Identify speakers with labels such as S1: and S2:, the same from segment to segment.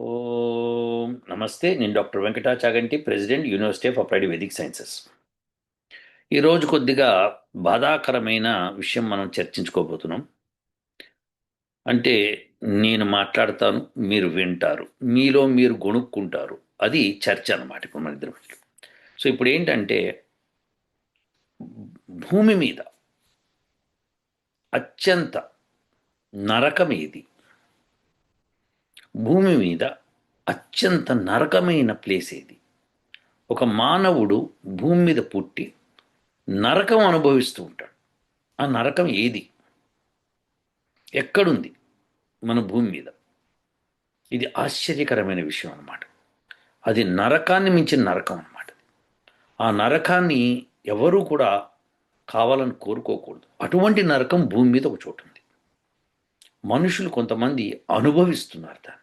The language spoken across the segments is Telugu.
S1: ఓం నమస్తే. నేను doctor Venkata Chaganti, president, university of applied Vedic sciences. ఈరోజు కొద్దిగా బాధాకరమైన విషయం మనం చర్చించుకోబోతున్నాం. అంటే నేను మాట్లాడతాను, మీరు వింటారు, మీలో మీరు గొణుక్కుంటారు. అది చర్చ అన్నమాట ఇప్పుడు మన ఇద్దరి మధ్యలో. సో ఇప్పుడు ఏంటంటే, భూమి మీద అత్యంత నరకం ఏది? భూమి మీద అత్యంత నరకమైన ప్లేస్ ఏది? ఒక మానవుడు భూమి మీద పుట్టి నరకం అనుభవిస్తూ ఉంటాడు. ఆ నరకం ఏది? ఎక్కడుంది మన భూమి మీద? ఇది ఆశ్చర్యకరమైన విషయం అన్నమాట. అది నరకాన్ని మించిన నరకం అన్నమాట. ఆ నరకాన్ని ఎవరూ కూడా కావాలని కోరుకోకూడదు. అటువంటి నరకం భూమి మీద ఒక చోటు ఉంది. మనుషులు కొంతమంది అనుభవిస్తున్నారు దాన్ని.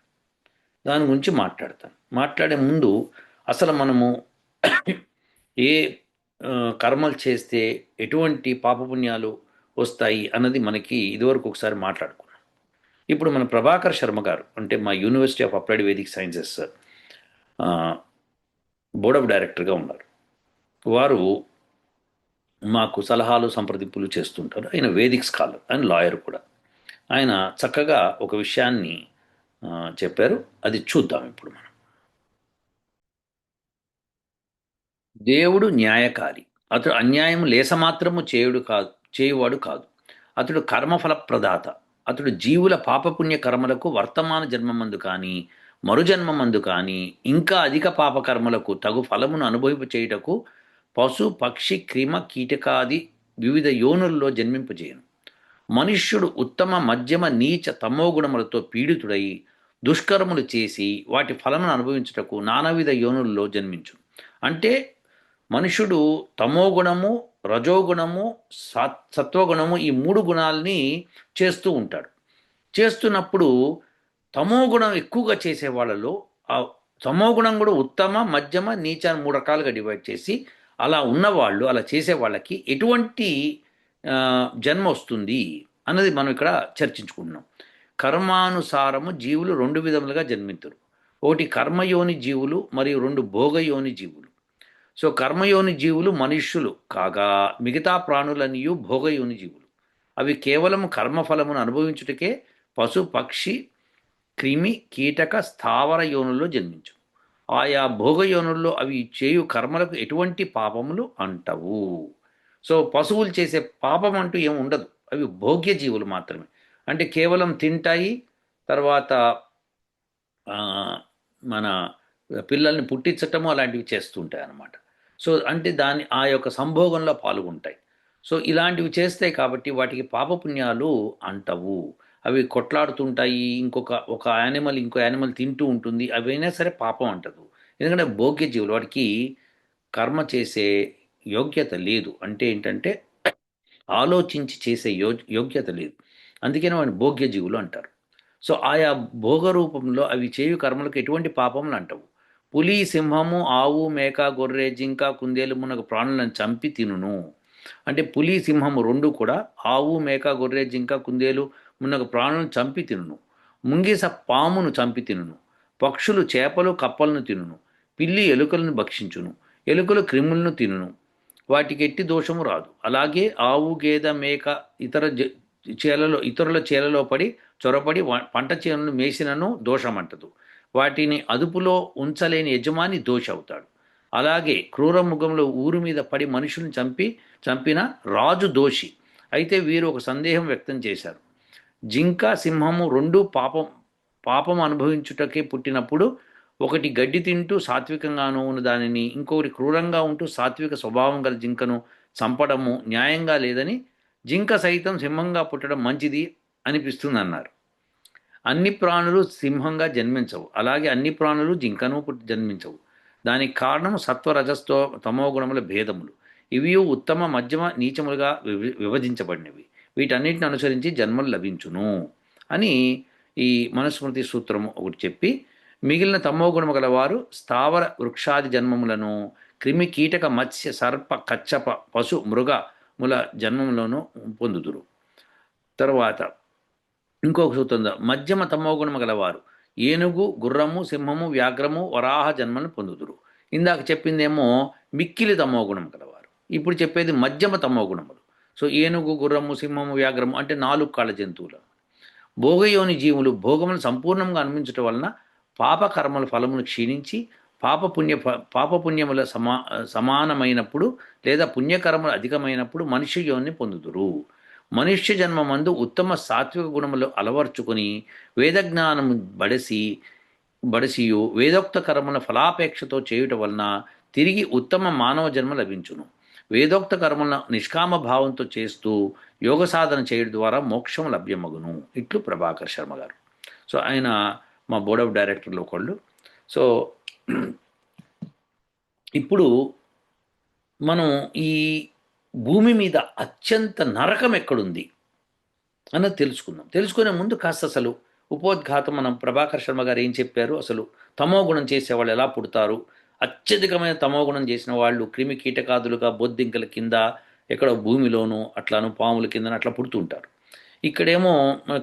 S1: దాని గురించి మాట్లాడతాను. మాట్లాడే ముందు అసలు మనము ఏ కర్మలు చేస్తే ఎటువంటి పాపపుణ్యాలు వస్తాయి అన్నది మనకి ఇదివరకు ఒకసారి మాట్లాడుకున్నాం. ఇప్పుడు మన ప్రభాకర్ శర్మ గారు, అంటే మా university of applied Vedic sciences board of డైరెక్టర్గా ఉన్నారు. వారు మాకు సలహాలు సంప్రదింపులు చేస్తుంటారు. ఆయన వేదిక్ స్కాలర్, ఆయన లాయర్ కూడా. ఆయన చక్కగా ఒక విషయాన్ని చెప్పారు. అది చూద్దాం ఇప్పుడు మనం. దేవుడు న్యాయకారి. అతడు అన్యాయం లేసమాత్రము చేయువాడు కాదు. అతడు కర్మఫల ప్రదాత. అతడు జీవుల పాపపుణ్య కర్మలకు వర్తమాన జన్మమందు కానీ మరుజన్మమందు కానీ ఇంకా అధిక పాపకర్మలకు తగు ఫలమును అనుభవింప చేయుటకు పశు పక్షి క్రిమ కీటకాది వివిధ యోనుల్లో జన్మింపజేయను. మనుష్యుడు ఉత్తమ మధ్యమ నీచ తమోగుణములతో పీడితుడై దుష్కర్మలు చేసి వాటి ఫలమును అనుభవించుటకు నానావిధ యోనుల్లో జన్మించును. అంటే మనుషుడు తమోగుణము, రజోగుణము, సత్వగుణము, ఈ మూడు గుణాలని చేస్తూ ఉంటాడు. చేస్తున్నప్పుడు తమోగుణం ఎక్కువగా చేసే వాళ్ళలో ఆ తమోగుణం కూడా ఉత్తమ మధ్యమ నీచ అని మూడు రకాలుగా డివైడ్ చేసి, అలా ఉన్నవాళ్ళు, అలా చేసే వాళ్ళకి ఎటువంటి జన్మ వస్తుంది అన్నది మనం ఇక్కడ చర్చించుకుంటున్నాం. కర్మానుసారము జీవులు రెండు విధములుగా జన్మింతురు. ఒకటి కర్మయోని జీవులు మరియు రెండు భోగయోని జీవులు. సో కర్మయోని జీవులు మనుష్యులు కాగా మిగతా ప్రాణులనియు భోగయోని జీవులు. అవి కేవలం కర్మఫలమును అనుభవించుటకే పశు పక్షి క్రిమి కీటక స్థావర యోనుల్లో జన్మించు. ఆయా భోగయోనుల్లో అవి చేయు కర్మలకు ఎటువంటి పాపములు అంటవు. సో పశువులు చేసే పాపం అంటూ ఏమి ఉండదు. అవి భోగ్య జీవులు మాత్రమే. అంటే కేవలం తింటాయి, తర్వాత మన పిల్లల్ని పుట్టించటము అలాంటివి చేస్తుంటాయి అన్నమాట. సో అంటే దాని ఆ యొక్క సంభోగంలో పాల్గొంటాయి. సో ఇలాంటివి చేస్తాయి కాబట్టి వాటికి పాపపుణ్యాలు అంటవు. అవి కొట్లాడుతుంటాయి, ఒక యానిమల్ ఇంకో యానిమల్ తింటూ ఉంటుంది, అవైనా సరే పాపం అంటదు. ఎందుకంటే భోగ్య జీవులు, వాటికి కర్మ చేసే యోగ్యత లేదు. అంటే ఏంటంటే ఆలోచించి చేసే యోగ్యత లేదు. అందుకనే వాడిని భోగ్య జీవులు అంటారు. సో ఆయా భోగ రూపంలో అవి చేయు కర్మలకు ఎటువంటి పాపములు అంటవు. పులి సింహము ఆవు మేక గొర్రె జింక కుందేలు మునగ ప్రాణులను చంపి తినును. అంటే పులి సింహము రెండు కూడా ఆవు మేక గొర్రె జింక కుందేలు మునగ ప్రాణులను చంపి తినును. ముంగిస పామును చంపి తినును. పక్షులు చేపలు కప్పలను తినును. పిల్లి ఎలుకలను భక్షించును. ఎలుకలు క్రిములను తినును. వాటికి ఎట్టి దోషము రాదు. అలాగే ఆవు గేదె మేక ఇతరుల చేలలో పడి చొరపడి పంట చేనులను మేసినను దోషమంటదు. వాటిని అదుపులో ఉంచలేని యజమాని దోషి అవుతాడు. అలాగే క్రూర మృగంలో ఊరు మీద పడి మనుషుల్ని చంపిన రాజు దోషి. అయితే వీరు ఒక సందేహం వ్యక్తం చేశారు. జింక సింహము రెండు పాపం అనుభవించుటకే పుట్టినప్పుడు ఒకటి గడ్డి తింటూ సాత్వికంగాను ఉన్న దానిని, ఇంకొకటి క్రూరంగా ఉంటూ సాత్విక స్వభావం గల జింకను చంపడము న్యాయంగా లేదని, జింక సైతం సింహంగా పుట్టడం మంచిది అనిపిస్తుంది అన్నారు. అన్ని ప్రాణులు సింహంగా జన్మించవు, అలాగే అన్ని ప్రాణులు జింకను జన్మించవు. దానికి కారణం సత్వరజస్తో తమోగుణముల భేదములు. ఇవి ఉత్తమ మధ్యమ నీచములుగా విభజించబడినవి. వీటన్నిటిని అనుసరించి జన్మలు లభించును అని ఈ మనుస్మృతి సూత్రం ఒకటి చెప్పి, మిగిలిన తమోగుణము గలవారు స్థావర వృక్షాది జన్మములను, క్రిమి కీటక మత్స్య సర్ప కచ్చప పశు మృగముల జన్మములను పొందుదురు. తరువాత ఇంకొక సూత్రం, మధ్యమ తమోగుణము గలవారు ఏనుగు, గుర్రము, సింహము, వ్యాఘ్రము, వరాహ జన్మను పొందుదురు. ఇందాక చెప్పిందేమో మిక్కిలి తమోగుణం కలవారు. ఇప్పుడు చెప్పేది మధ్యమ తమోగుణములు. సో ఏనుగు, గుర్రము, సింహము, వ్యాఘ్రము అంటే 4 కాళ్ళ జంతువులు. భోగయోని జీవులు భోగములు సంపూర్ణంగా అనుభవించటం వలన పాపకర్మల ఫలములు క్షీణించి పాపపుణ్యముల సమానమైనప్పుడు లేదా పుణ్యకర్మలు అధికమైనప్పుడు మనుష్య యోని పొందుదురు. మనుష్య జన్మమందు ఉత్తమ సాత్విక గుణములు అలవర్చుకొని వేదజ్ఞానము బడసియు వేదోక్త కర్మల ఫలాపేక్షతో చేయుట వలన తిరిగి ఉత్తమ మానవ జన్మ లభించును. వేదోక్త కర్మల నిష్కామ భావంతో చేస్తూ యోగ సాధన చేయడం ద్వారా మోక్షం లభ్యమగును. ఇట్లు ప్రభాకర్ శర్మ గారు. సో ఆయన మా బోర్డ్ ఆఫ్ డైరెక్టర్లు ఒకళ్ళు. సో ఇప్పుడు మనం ఈ భూమి మీద అత్యంత నరకం ఎక్కడుంది అన్నది తెలుసుకునే ముందు కాస్త అసలు ఉపోద్ఘాతం మనం ప్రభాకర్ శర్మ గారు ఏం చెప్పారు, అసలు తమోగుణం చేసేవాళ్ళు ఎలా పుడతారు, అత్యధికమైన తమోగుణం చేసిన వాళ్ళు క్రిమి కీటకాదులుగా బొద్దింకల కింద ఎక్కడో భూమిలోనూ అట్లాను పాముల కింద అట్లా పుడుతూ ఉంటారు. ఇక్కడేమో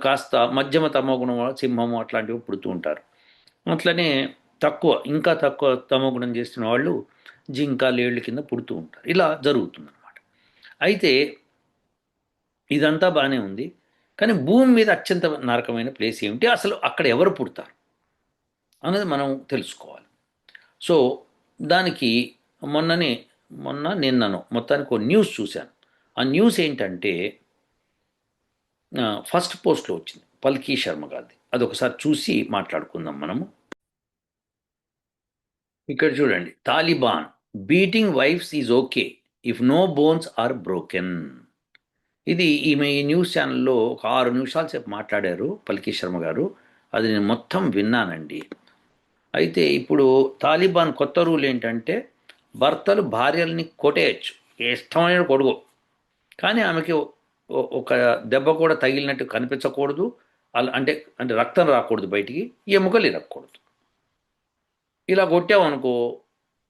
S1: కాస్త మధ్యమ తమోగుణం సింహము అట్లాంటివి పుడుతూ ఉంటారు. అట్లనే ఇంకా తక్కువ తమోగుణం చేసిన వాళ్ళు జింక లేళ్ళు కింద పుడుతూ ఉంటారు. ఇలా జరుగుతుందన్నమాట. అయితే ఇదంతా బాగానే ఉంది, కానీ భూమి మీద అత్యంత నరకమైన ప్లేస్ ఏమిటి, అసలు అక్కడ ఎవరు పుడతారు అనేది మనం తెలుసుకోవాలి. సో దానికి నిన్నను మొత్తానికి ఒక న్యూస్ చూశాను. ఆ న్యూస్ ఏంటంటే ఫస్ట్ పోస్ట్లో వచ్చింది పల్కీ శర్మ గారిది. అదొకసారి చూసి మాట్లాడుకుందాం మనము. ఇక్కడ చూడండి, Taliban beating wives is okay if no bones are broken. ఇది ఈమె ఈ న్యూస్ ఛానల్లో ఒక 6 నిమిషాల సేపు మాట్లాడారు పల్కీ శర్మ గారు. అది నేను మొత్తం విన్నానండి. అయితే ఇప్పుడు తాలిబాన్ కొత్త రూల్ ఏంటంటే భర్తలు భార్యల్ని కొట్టేయచ్చు, ఇష్టమైన కొడుకు, కానీ ఆమెకి ఒక దెబ్బ కూడా తగిలినట్టు కనిపించకూడదు. అలా అంటే అంటే రక్తం రాకూడదు, బయటికి ఎముకలు ఇరగకూడదు. ఇలా కొట్టావనుకో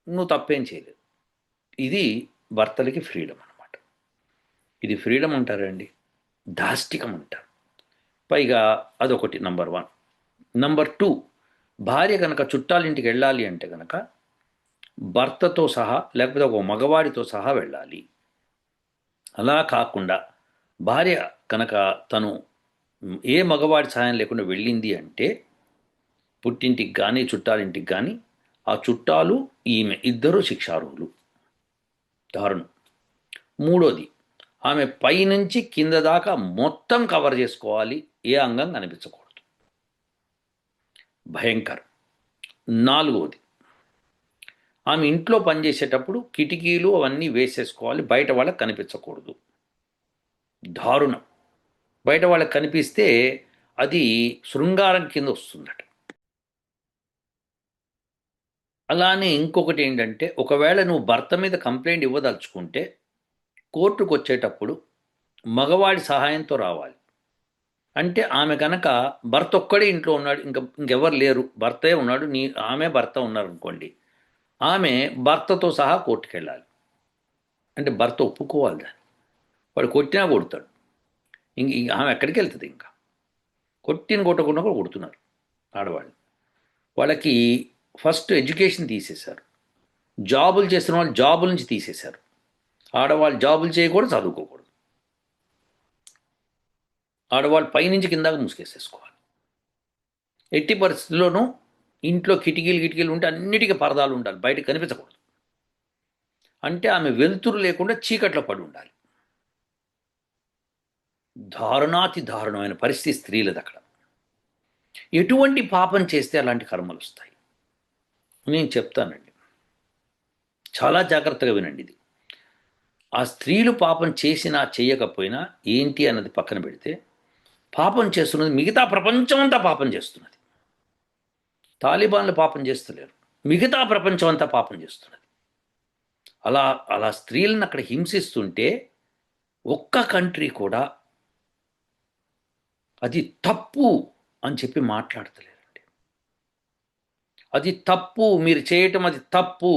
S1: నువ్వు తప్పేం చేయలేదు. ఇది భర్తలకి ఫ్రీడమ్ అనమాట. ఇది ఫ్రీడమ్ అంటారండి, దాష్టికం అంటారు. పైగా అదొకటి నంబర్ 1. నంబర్ 2, భార్య కనుక చుట్టాలింటికి వెళ్ళాలి అంటే కనుక భర్తతో సహా లేకపోతే ఒక మగవాడితో సహా వెళ్ళాలి. అలా కాకుండా భార్య కనుక తను ఏ మగవాడి సహాయం లేకుండా వెళ్ళింది అంటే పుట్టింటికి కానీ చుట్టాలింటికి కానీ ఆ చుట్టాలు ఈమె ఇద్దరు శిక్షార్హులు. దారుణం. 3వది, ఆమె పైనుంచి కింద దాకా మొత్తం కవర్ చేసుకోవాలి, ఏ అంగం కనిపించకూడదు. భయంకరం. 4వది, ఆమె ఇంట్లో పనిచేసేటప్పుడు కిటికీలు అవన్నీ వేసేసుకోవాలి, బయట వాళ్ళకి కనిపించకూడదు. దారుణం. బయట వాళ్ళకి కనిపిస్తే అది శృంగారం కింద వస్తుందట. అలానే ఇంకొకటి ఏంటంటే ఒకవేళ నువ్వు భర్త మీద కంప్లైంట్ ఇవ్వదలుచుకుంటే కోర్టుకు వచ్చేటప్పుడు మగవాడి సహాయంతో రావాలి. అంటే ఆమె కనుక భర్త ఒక్కడే ఇంట్లో ఉన్నాడు, ఇంకెవరు లేరు, భర్తే ఉన్నాడు, ఆమె భర్త ఉన్నారు అనుకోండి, ఆమె భర్తతో సహా కోర్టుకు వెళ్ళాలి. అంటే భర్త ఒప్పుకోవాలి దాన్ని. వాడు కొట్టినా కొడతాడు, ఆమె ఎక్కడికి వెళ్తుంది? ఇంకా కొట్టకుండా కూడా కొడుతున్నారు ఆడవాళ్ళు. వాళ్ళకి ఫస్ట్ ఎడ్యుకేషన్ తీసేశారు, జాబులు చేస్తున్న వాళ్ళు జాబుల నుంచి తీసేశారు. ఆడవాళ్ళు జాబులు చేయకూడదు, చదువుకోకూడదు. ఆడవాళ్ళు పైనుంచి కిందాక ముసుకేసేసుకోవాలి. ఎట్టి పరిస్థితుల్లోనూ ఇంట్లో కిటికీలు ఉంటే అన్నిటికీ పరదాలు ఉండాలి, బయటకు కనిపించకూడదు. అంటే ఆమె వెలుతురు లేకుండా చీకట్లో పడి ఉండాలి. దారుణాతి దారుణమైన పరిస్థితి స్త్రీలది అక్కడ. ఎటువంటి పాపం చేస్తే అలాంటి కర్మలు వస్తాయి నేను చెప్తానండి, చాలా జాగ్రత్తగా వినండి. ఇది ఆ స్త్రీలు పాపం చేసినా చేయకపోయినా ఏంటి అన్నది పక్కన పెడితే, పాపం చేస్తున్నది మిగతా ప్రపంచం అంతా పాపం చేస్తున్నది. తాలిబాన్లు పాపం చేస్తలేరు, మిగతా ప్రపంచం అంతా పాపం చేస్తున్నది. అలా అలా స్త్రీలను అక్కడ హింసిస్తుంటే ఒక్క కంట్రీ కూడా అది తప్పు అని చెప్పి మాట్లాడతలేరండి. అది తప్పు, మీరు చేయటం అది తప్పు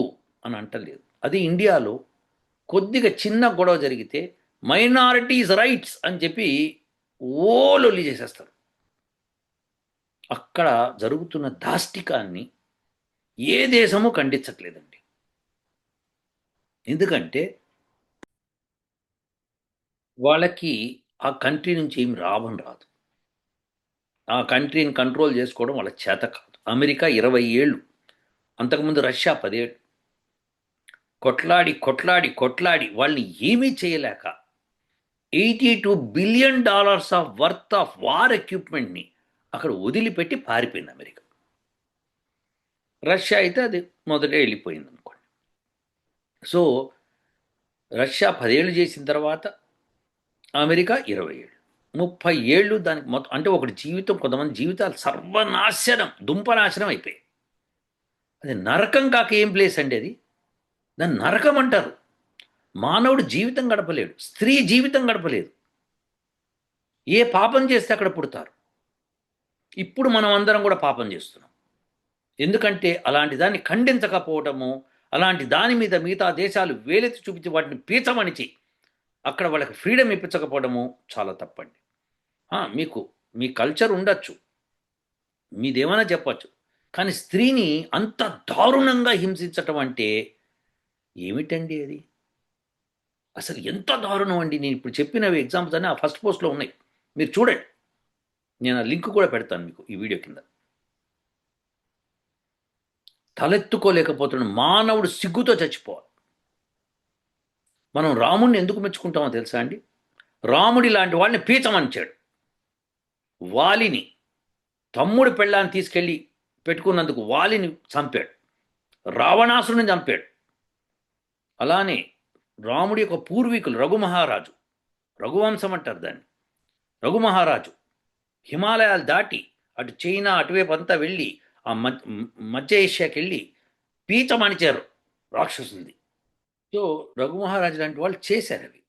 S1: అని అంటలేదు. అది ఇండియాలో కొద్దిగా చిన్న గొడవ జరిగితే మైనారిటీస్ రైట్స్ అని చెప్పి ఓలొల్లి చేసేస్తారు. అక్కడ జరుగుతున్న దాష్టికాన్ని ఏ దేశము ఖండించట్లేదండి. ఎందుకంటే వాళ్ళకి ఆ కంట్రీ నుంచి ఏమి లాభం రాదు. ఆ కంట్రీని కంట్రోల్ చేసుకోవడం వాళ్ళ చేత కాదు. అమెరికా 20 ఏళ్ళు, అంతకుముందు రష్యా 10 ఏళ్ళు కొట్లాడి కొట్లాడి కొట్లాడి వాళ్ళని ఏమీ చేయలేక $82 billion of worth of war ఎక్విప్మెంట్ని అక్కడ వదిలిపెట్టి పారిపోయింది అమెరికా. రష్యా అయితే అది మొదటే వెళ్ళిపోయింది అనుకోండి. సో రష్యా 10 ఏళ్ళు చేసిన తర్వాత అమెరికా 20 ఏళ్ళు, 30 ఏళ్ళు దానికి మొత్తం. అంటే ఒకటి జీవితం, కొంతమంది జీవితాలు సర్వనాశనం, దుంపనాశనం అయిపోయాయి. అది నరకం కాక ఏం ప్లేస్ అండి అది? దాన్ని నరకం అంటారు. మానవుడు జీవితం గడపలేడు, స్త్రీ జీవితం గడపలేదు. ఏ పాపం చేస్తే అక్కడ పుడతారు. ఇప్పుడు మనం అందరం కూడా పాపం చేస్తున్నాం. ఎందుకంటే అలాంటి దాన్ని ఖండించకపోవటము, అలాంటి దాని మీద మిగతా దేశాలు వేలెత్తి చూపించి వాటిని పీచమనిచి అక్కడ వాళ్ళకి ఫ్రీడమ్ ఇప్పించకపోవడము చాలా తప్పండి. మీకు మీ కల్చర్ ఉండొచ్చు, మీదేమైనా చెప్పచ్చు, కానీ స్త్రీని అంత దారుణంగా హింసించటం అంటే ఏమిటండి అది? అసలు ఎంత దారుణం అండి! నేను ఇప్పుడు చెప్పినవి ఎగ్జాంపుల్స్ అన్నీ ఆ ఫస్ట్ పోస్ట్లో ఉన్నాయి, మీరు చూడండి. నేను ఆ లింక్ కూడా పెడతాను మీకు ఈ వీడియో కింద. తలెత్తుకోలేకపోతున్న మానవుడు సిగ్గుతో చచ్చిపోవాలి. మనం రాముడిని ఎందుకు మెచ్చుకుంటామో తెలుసా అండి? రాముడి లాంటి వాళ్ళని పీచమనిచాడు. వాలిని, తమ్ముడి పెళ్ళాన్ని తీసుకెళ్ళి పెట్టుకున్నందుకు వాలిని చంపాడు. రావణాసురుని చంపాడు. అలానే రాముడి యొక్క పూర్వీకులు రఘుమహారాజు, రఘువంశం అంటారు దాన్ని, రఘుమహారాజు హిమాలయాలు దాటి అటు చైనా అటువైపు అంతా వెళ్ళి ఆ మధ్య ఏషియాకి వెళ్ళి పీచమణిచారు రాక్షసులది. సో రఘుమహారాజు లాంటి వాళ్ళు చేశారు అవి.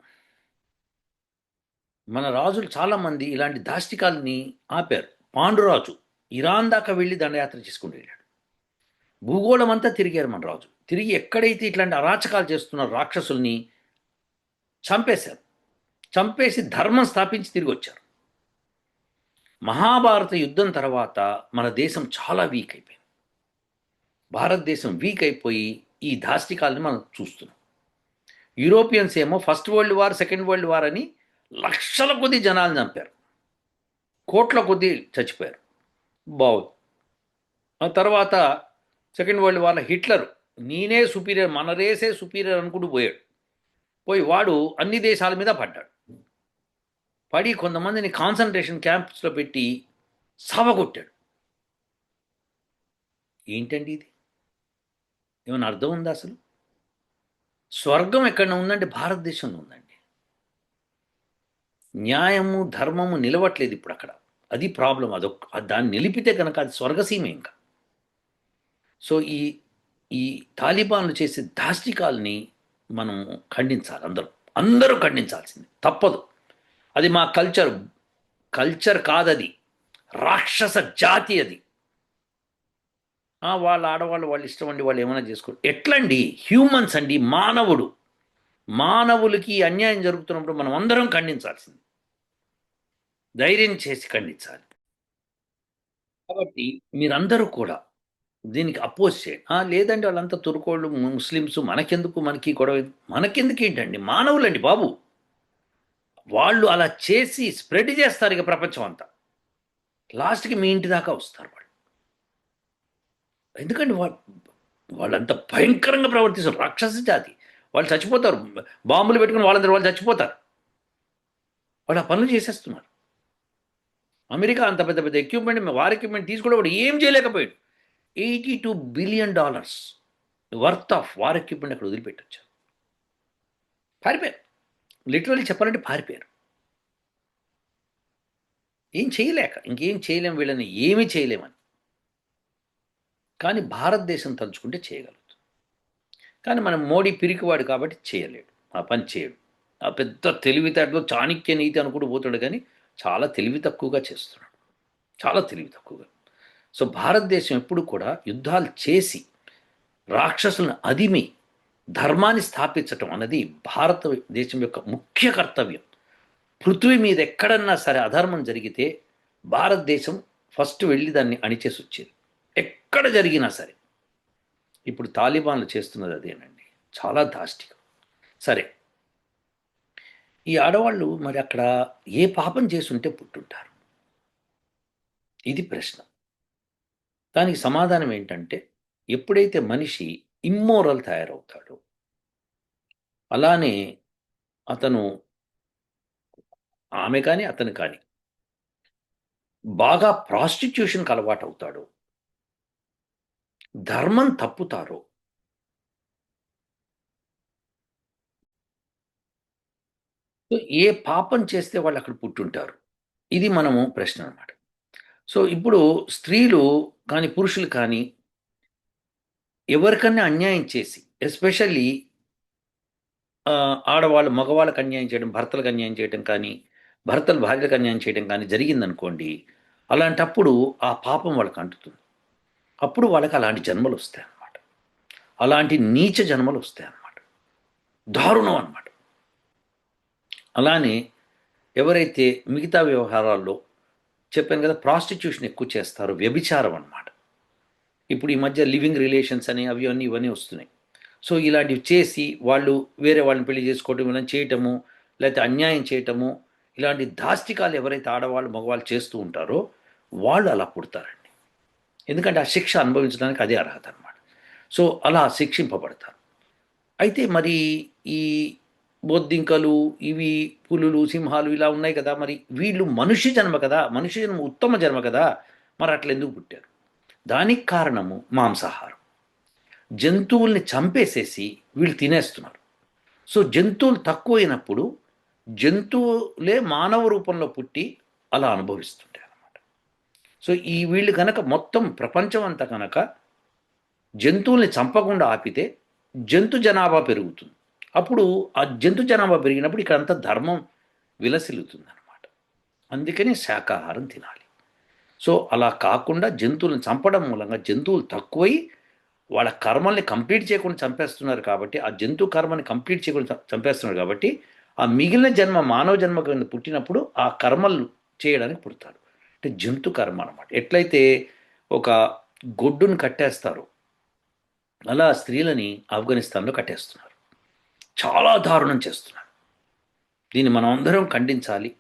S1: మన రాజులు చాలామంది ఇలాంటి దాష్టికాలని ఆపారు. పాండురాజు ఇరాన్ దాకా వెళ్ళి దండయాత్ర చేసుకుని వెళ్ళాడు. భూగోళం అంతా తిరిగారు మన రాజు. తిరిగి ఎక్కడైతే ఇట్లాంటి అరాచకాలు చేస్తున్న రాక్షసుల్ని చంపేశారు. చంపేసి ధర్మం స్థాపించి తిరిగి వచ్చారు. మహాభారత యుద్ధం తర్వాత మన దేశం చాలా వీక్ అయిపోయింది. భారతదేశం వీక్ అయిపోయి ఈ దాష్టికాలని మనం చూస్తున్నాం. యూరోపియన్స్ ఏమో first world war, second world war అని లక్షల కొద్ది జనాలు చంపారు, కోట్ల కొద్ది చచ్చిపోయారు. బాగుంది. ఆ తర్వాత సెకండ్ వరల్డ్ వార్లో హిట్లర్ నేనే సుపీరియర్, మన రేసే సుపీరియర్ అనుకుంటూ పోయాడు. పోయి వాడు అన్ని దేశాల మీద పడ్డాడు. పడి కొంతమందిని కాన్సన్ట్రేషన్ క్యాంప్స్లో పెట్టి సావగొట్టాడు. ఏంటండి ఇది? ఏమైనా అర్థం ఉందా అసలు? స్వర్గం ఎక్కడ ఉందంటే భారతదేశంలో ఉందండి. న్యాయము ధర్మము నిలవట్లేదు ఇప్పుడు అక్కడ. అది ప్రాబ్లం. దాన్ని నిలిపితే కనుక అది స్వర్గసీమ ఇంకా. సో ఈ తాలిబాన్లు చేసే దాష్టికాల్ని మనం ఖండించాలి. అందరూ ఖండించాల్సింది, తప్పదు. అది మా కల్చర్ కాదది, రాక్షస జాతి అది. వాళ్ళ ఆడవాళ్ళు వాళ్ళ ఇష్టం అండి, వాళ్ళు ఏమైనా చేసుకోరు. ఎట్లండి? హ్యూమన్స్ అండి, మానవులకి అన్యాయం జరుగుతున్నప్పుడు మనం అందరం ఖండించాల్సింది, ధైర్యం చేసి ఖండించాలి. కాబట్టి మీరందరూ కూడా దీనికి అపోజ్ చేయండి. లేదండి వాళ్ళంతా తురుకోళ్ళు, ముస్లిమ్స్, మనకి గొడవ, మనకెందుకు ఏంటండి? మానవులండి బాబు. వాళ్ళు అలా చేసి స్ప్రెడ్ చేస్తారు ఇక ప్రపంచం అంతా. లాస్ట్కి మీ ఇంటి దాకా వస్తారు వాళ్ళు. ఎందుకండి వాళ్ళంత భయంకరంగా ప్రవర్తిస్తారు. రాక్షస జాతి. వాళ్ళు చచ్చిపోతారు, బాంబులు పెట్టుకుని వాళ్ళందరూ వాళ్ళు చచ్చిపోతారు. వాళ్ళు ఆ పనులు చేసేస్తున్నారు. అమెరికా అంత పెద్ద పెద్ద ఎక్విప్మెంట్, వార్ ఎక్విప్మెంట్ తీసుకోవడం వాడు ఏం చేయలేకపోయాడు. $82 billion worth of war equipment అక్కడ వదిలిపెట్టొచ్చారు. పారిపోయారు. లిటరల్లీ చెప్పాలంటే పారిపోయారు. ఏం చేయలేక, ఇంకేం చేయలేం, వీళ్ళని ఏమీ చేయలేమని. కానీ భారతదేశం తలుచుకుంటే చేయగలుగుతుంది. కానీ మనం మోడీ పిరికివాడు కాబట్టి చేయలేడు, ఆ పని చేయడు. ఆ పెద్ద తెలివితేటలో చాణక్య నీతి అనుకుంటూ పోతాడు, కానీ చాలా తెలివి తక్కువగా చేస్తున్నాడు, చాలా తెలివి తక్కువగా. సో భారతదేశం ఎప్పుడు కూడా యుద్ధాలు చేసి రాక్షసులను అదిమి ధర్మాన్ని స్థాపించటం అన్నది భారతదేశం యొక్క ముఖ్య కర్తవ్యం. పృథ్వీ మీద ఎక్కడన్నా సరే అధర్మం జరిగితే భారతదేశం ఫస్ట్ వెళ్ళి దాన్ని అణిచేసి వచ్చేది, ఎక్కడ జరిగినా సరే. ఇప్పుడు తాలిబాన్లు చేస్తున్నది అదేనండి, చాలా దాష్టికం. సరే, ఈ ఆడవాళ్ళు మరి అక్కడ ఏ పాపం చేసుంటే పుట్టుంటారు? ఇది ప్రశ్న. దానికి సమాధానం ఏంటంటే, ఎప్పుడైతే మనిషి ఇమ్మోరల్ తయారవుతాడో, అలానే అతను, ఆమె కానీ అతను కానీ బాగా ప్రాస్టిట్యూషన్కి అలవాటు అవుతాడో, ధర్మం తప్పుతారో, సో ఏ పాపం చేస్తే వాళ్ళు అక్కడ పుట్టుంటారు? ఇది మనము ప్రశ్న అనమాట. సో ఇప్పుడు స్త్రీలు కానీ పురుషులు కానీ ఎవరికన్నా అన్యాయం చేసి, ఎస్పెషల్లీ ఆడవాళ్ళు మగవాళ్ళకి అన్యాయం చేయడం, భర్తలకు అన్యాయం చేయడం కానీ, భర్తలు భార్యలకు అన్యాయం చేయడం కానీ జరిగిందనుకోండి, అలాంటప్పుడు ఆ పాపం వాళ్ళకి అంటుతుంది. అప్పుడు వాళ్ళకి అలాంటి జన్మలు వస్తాయన్నమాట. అలాంటి నీచ జన్మలు వస్తాయన్నమాట. దారుణం అన్నమాట. అలానే ఎవరైతే మిగతా వ్యవహారాల్లో చెప్పాను కదా, ప్రాస్టిట్యూషన్ ఎక్కువ చేస్తారో, వ్యభిచారం అన్నమాట. ఇప్పుడు ఈ మధ్య లివింగ్ రిలేషన్స్ అని అవి అన్నీ ఇవన్నీ వస్తున్నాయి. సో ఇలాంటివి చేసి వాళ్ళు వేరే వాళ్ళని పెళ్లి చేసుకోవటం, ఇలా చేయటము, లేకపోతే అన్యాయం చేయటము, ఇలాంటి దాష్టికాలు ఎవరైతే ఆడవాళ్ళు మగవాళ్ళు చేస్తూ ఉంటారో వాళ్ళు అలా పుడతారండి. ఎందుకంటే ఆ శిక్ష అనుభవించడానికి అదే అర్హత అనమాట. సో అలా శిక్షింపబడతారు. అయితే మరి ఈ బొద్దింకలు, ఇవి పులులు, సింహాలు ఇలా ఉన్నాయి కదా, మరి వీళ్ళు మనుష్య జన్మ కదా, మనుష్య జన్మ ఉత్తమ జన్మ కదా, మరి అట్లా ఎందుకు పుట్టారు? దానికి కారణము మాంసాహారం. జంతువుల్ని చంపేసేసి వీళ్ళు తినేస్తున్నారు. సో జంతువులు తక్కువైనప్పుడు జంతువులే మానవ రూపంలో పుట్టి అలా అనుభవిస్తుంటాయి అన్నమాట. సో ఈ వీళ్ళు కనుక మొత్తం ప్రపంచం అంతా కనుక జంతువుల్ని చంపకుండా ఆపితే జంతు జనాభా పెరుగుతుంది. అప్పుడు ఆ జంతు జనాభా పెరిగినప్పుడు ఇక్కడ అంతా ధర్మం విలసిల్లుతుంది అనమాట. అందుకని శాకాహారం తినాలి. సో అలా కాకుండా జంతువులను చంపడం మూలంగా జంతువులు తక్కువై వాళ్ళ కర్మల్ని కంప్లీట్ చేయకుండా చంపేస్తున్నారు కాబట్టి, ఆ జంతు కర్మని కంప్లీట్ చేయకుండా చంపేస్తున్నారు కాబట్టి, ఆ మిగిలిన జన్మ మానవ జన్మ కింద పుట్టినప్పుడు ఆ కర్మలు చేయడానికి పుడతారు. అంటే జంతు కర్మ అనమాట. ఎట్లయితే ఒక గొడ్డును కట్టేస్తారు, అలా స్త్రీలని ఆఫ్ఘనిస్తాన్లో కట్టేస్తున్నారు. చాలా దారుణం చేస్తున్నారు. దీన్ని మనం అందరం ఖండించాలి.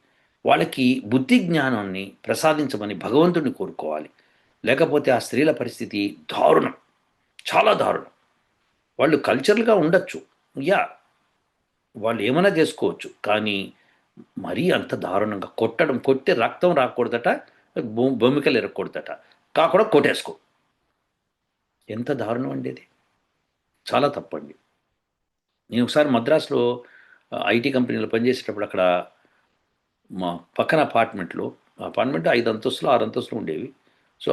S1: వాళ్ళకి బుద్ధి జ్ఞానాన్ని ప్రసాదించమని భగవంతుడిని కోరుకోవాలి. లేకపోతే ఆ స్త్రీల పరిస్థితి దారుణం, చాలా దారుణం. వాళ్ళు కల్చరల్గా ఉండొచ్చు, యా, వాళ్ళు ఏమైనా చేసుకోవచ్చు, కానీ మరీ అంత దారుణంగా కొట్టడం, కొట్టి రక్తం రాకూడదట, బొమ్మికలు ఎరగకూడదట, కాకుండా కొట్టేసుకో. ఎంత దారుణం అండి ఇది, చాలా తప్పండి. నేను ఒకసారి మద్రాసులో ఐటీ కంపెనీలో పనిచేసేటప్పుడు అక్కడ మా పక్కన అపార్ట్మెంట్ 5 అంతస్తులు 6 అంతస్తులు ఉండేవి. సో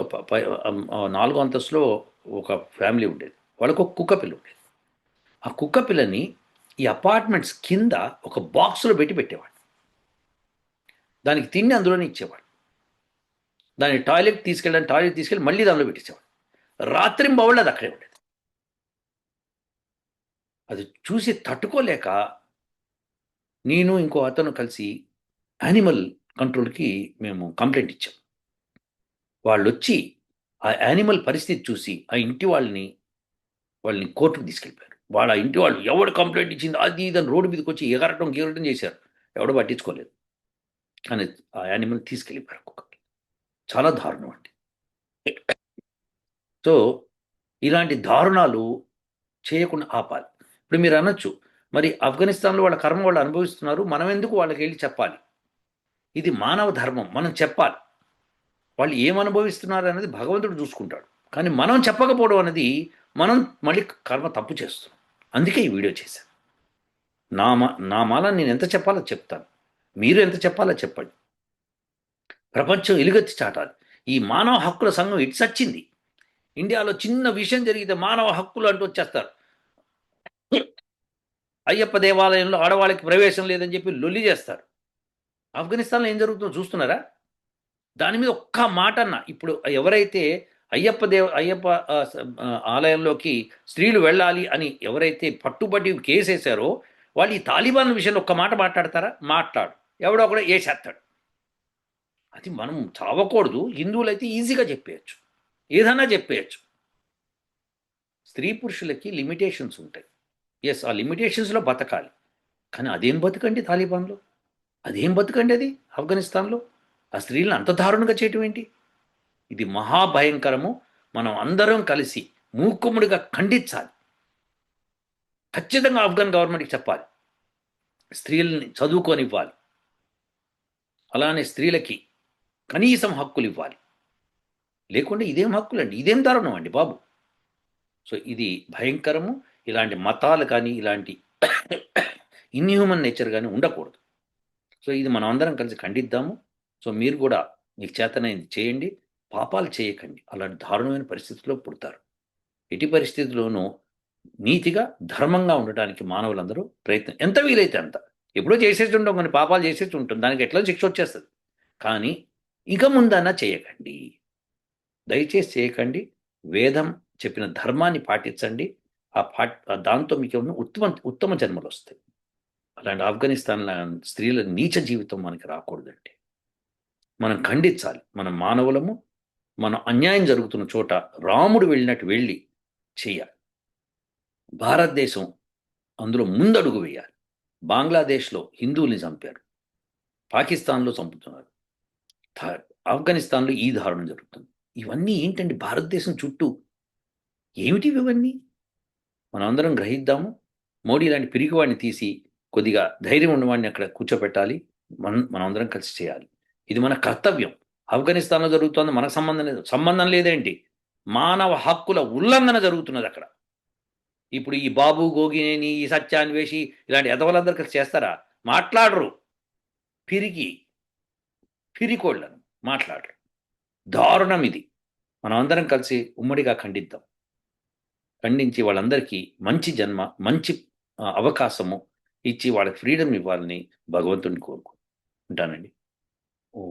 S1: 4 అంతస్తులో ఒక ఫ్యామిలీ ఉండేది. వాళ్ళకు ఒక కుక్క పిల్ల ఉండేది. ఆ కుక్క పిల్లని ఈ అపార్ట్మెంట్స్ కింద ఒక బాక్స్లో పెట్టేవాడు. దానికి తిండి అందులోనే ఇచ్చేవాడు. దాని టాయిలెట్ తీసుకెళ్ళి మళ్ళీ దానిలో పెట్టించేవాడు. రాత్రింబవళ్ళు అది అక్కడే ఉండేది. అది చూసి తట్టుకోలేక నేను ఇంకో అతను కలిసి యానిమల్ కంట్రోల్కి మేము కంప్లైంట్ ఇచ్చాం. వాళ్ళొచ్చి ఆ యానిమల్ పరిస్థితి చూసి ఆ ఇంటి వాళ్ళని కోర్టుకు తీసుకెళ్ళిపోయారు. వాళ్ళ ఇంటి వాళ్ళు ఎవడు కంప్లైంట్ ఇచ్చింది అది ఇదని రోడ్డు మీదకి వచ్చి ఎగరటం చేశారు. ఎవడో పట్టించుకోలేదు. కానీ ఆ యానిమల్ తీసుకెళ్ళిపోయారు కుక్కకి. చాలా దారుణం అండి. సో ఇలాంటి దారుణాలు చేయకుండా ఆపాలి. ఇప్పుడు మీరు అనొచ్చు, మరి ఆఫ్ఘనిస్తాన్లో వాళ్ళ కర్మ వాళ్ళు అనుభవిస్తున్నారు, మనం ఎందుకు వాళ్ళకి వెళ్ళి చెప్పాలి? ఇది మానవ ధర్మం, మనం చెప్పాలి. వాళ్ళు ఏమనుభవిస్తున్నారు అనేది భగవంతుడు చూసుకుంటాడు. కానీ మనం చెప్పకపోవడం అనేది మనం మళ్ళీ కర్మ తప్పు చేస్తున్నాం. అందుకే ఈ వీడియో చేశాను. నా మాల నేను ఎంత చెప్పాలో చెప్తాను, మీరు ఎంత చెప్పాలో చెప్పండి. ప్రపంచం ఎలుగెత్తి చాటాలి. ఈ మానవ హక్కుల సంఘం ఇటు సచ్చింది. ఇండియాలో చిన్న విషయం జరిగితే మానవ హక్కులు అంటూ వచ్చేస్తారు. అయ్యప్ప దేవాలయంలో ఆడవాళ్ళకి ప్రవేశం లేదని చెప్పి లొల్లి చేస్తారు. ఆఫ్ఘనిస్తాన్లో ఏం జరుగుతుందో చూస్తున్నారా? దాని మీద ఒక్క మాట అన్న, ఇప్పుడు ఎవరైతే అయ్యప్ప ఆలయంలోకి స్త్రీలు వెళ్ళాలి అని ఎవరైతే పట్టుబట్టి కేసేశారో వాళ్ళు ఈ తాలిబాన్ విషయంలో ఒక్క మాట మాట్లాడతారా? మాట్లాడు. ఎవడో ఒకడో వేసేస్తాడు. అది మనం చావకూడదు. హిందువులైతే ఈజీగా చెప్పేయచ్చు, ఏదైనా చెప్పేయచ్చు. స్త్రీ పురుషులకి లిమిటేషన్స్ ఉంటాయి. ఎస్, ఆ లిమిటేషన్స్లో బతకాలి. కానీ అదేం బతుకండి తాలిబాన్లో? అదేం బతుకండి అది ఆఫ్ఘనిస్తాన్లో? ఆ స్త్రీలను అంత దారుణంగా చేయటం ఏంటి? ఇది మహాభయంకరము. మనం అందరం కలిసి మూకుమ్మడిగా ఖండించాలి. ఖచ్చితంగా ఆఫ్ఘన్ గవర్నమెంట్కి చెప్పాలి, స్త్రీలని చదువుకొనివ్వాలి, అలానే స్త్రీలకి కనీసం హక్కులు ఇవ్వాలి. లేకుంటే ఇదేం హక్కులండి, ఇదేం దారుణం అండి బాబు. సో ఇది భయంకరము. ఇలాంటి మతాలు కానీ, ఇలాంటి ఇన్హ్యూమన్ నేచర్ కానీ ఉండకూడదు. సో ఇది మనం అందరం కలిసి ఖండిద్దాము. సో మీరు కూడా మీకు చేతనైంది చేయండి. పాపాలు చేయకండి, అలాంటి దారుణమైన పరిస్థితుల్లో పుడతారు. ఎట్టి పరిస్థితుల్లోనూ నీతిగా ధర్మంగా ఉండటానికి మానవులందరూ ప్రయత్నం ఎంత వీలైతే అంత. ఎప్పుడో చేసేసి ఉంటాం, కొన్ని పాపాలు చేసేసి ఉంటుంది, దానికి ఎట్లా శిక్ష వచ్చేస్తుంది. కానీ ఇక ముందన్నా చేయకండి, దయచేసి చేయకండి. వేదం చెప్పిన ధర్మాన్ని పాటించండి. దాంతో మీకు ఉత్తమ ఉత్తమ జన్మలు వస్తాయి. అలాంటి ఆఫ్ఘనిస్తాన్ స్త్రీల నీచ జీవితం మనకి రాకూడదండి. మనం ఖండించాలి. మనం మానవులము. మనం అన్యాయం జరుగుతున్న చోట రాముడు వెళ్ళినట్టు వెళ్ళి చేయాలి. భారతదేశం అందులో ముందడుగు వేయాలి. బంగ్లాదేశ్లో హిందువుల్ని చంపారు, పాకిస్తాన్లో చంపుతున్నారు, ఆఫ్ఘనిస్తాన్లో ఈ దారుణం జరుగుతుంది. ఇవన్నీ ఏంటండి భారతదేశం చుట్టూ? ఏమిటి ఇవన్నీ? మనం అందరం గ్రహిద్దాము. మోడీ లాంటి పిరికివాడిని తీసి కొద్దిగా ధైర్యం ఉన్నవాడిని అక్కడ కూర్చోపెట్టాలి. మనం అందరం కలిసి చేయాలి. ఇది మన కర్తవ్యం. ఆఫ్ఘనిస్తాన్లో జరుగుతోంది, మనకు సంబంధం లేదు. సంబంధం లేదేంటి? మానవ హక్కుల ఉల్లంఘన జరుగుతున్నది అక్కడ. ఇప్పుడు ఈ బాబు గోగినేని, ఈ సత్యాన్వేషి, ఇలాంటి ఎదవలందరూ కలిసి చేస్తారా? మాట్లాడరు. పిరికి పిరికోళ్ళను మాట్లాడరు. దారుణం ఇది. మనం అందరం కలిసి ఉమ్మడిగా ఖండిద్దాం. ఖండించి వాళ్ళందరికీ మంచి జన్మ, మంచి అవకాశము ఇచ్చి వాళ్ళకి ఫ్రీడమ్ ఇవ్వాలని భగవంతుడిని కోరుకుంటానండి. ఓ